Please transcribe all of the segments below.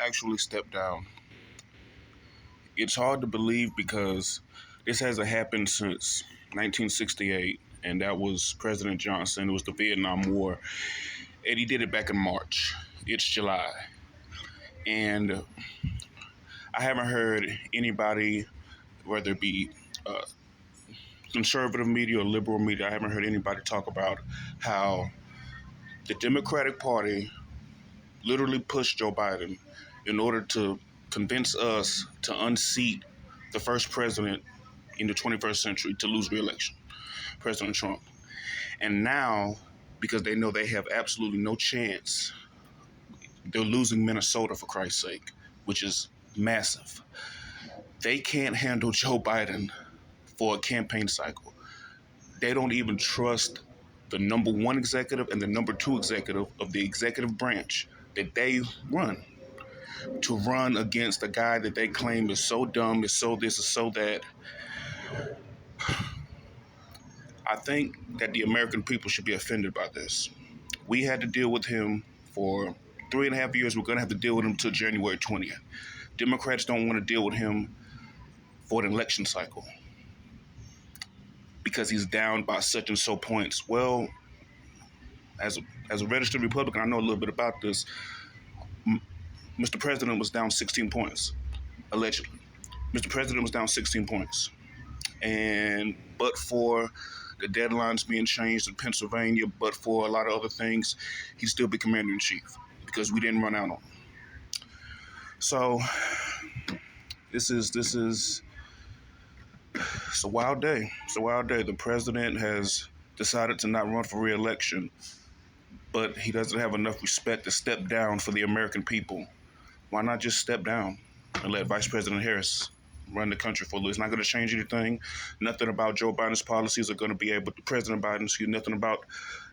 actually stepped down. It's hard to believe because this hasn't happened since 1968, and that was President Johnson. It was the Vietnam War, and he did it back in March. It's July, and I haven't heard anybody, whether it be conservative media or liberal media, I haven't heard anybody talk about how the Democratic Party literally pushed Joe Biden in order to convince us to unseat the first president in the 21st century to lose re-election, President Trump. And now, because they know they have absolutely no chance, they're losing Minnesota, for Christ's sake, which is massive. They can't handle Joe Biden for a campaign cycle. They don't even trust the number one executive and the number two executive of the executive branch that they run to run against a guy that they claim is so dumb, is so this, is so that. I think that the American people should be offended by this. We had to deal with him for 3.5 years. We're going to have to deal with him until January 20th. Democrats don't want to deal with him for an election cycle because he's down by such and so points. Well, as a registered Republican, I know a little bit about this. Mr. President was down 16 points, allegedly. Mr. President was down 16 points. But for the deadlines being changed in Pennsylvania, but for a lot of other things, he'd still be commander-in-chief because we didn't run out on him. So this is it's a wild day. It's a wild day. The president has decided to not run for re-election, but he doesn't have enough respect to step down for the American people. Why not just step down and let Vice President Harris run the country for a little? It's not going to change anything. Nothing about Joe Biden's policies are going to be able to, nothing about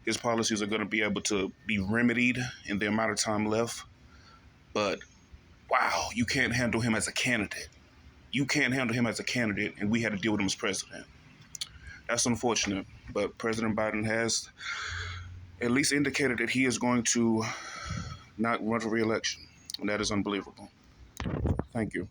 his policies are going to be able to be remedied in the amount of time left. But wow, you can't handle him as a candidate. You can't handle him as a candidate, and we had to deal with him as president. That's unfortunate, but President Biden has at least indicated that he is going to not run for re-election, and that is unbelievable. Thank you.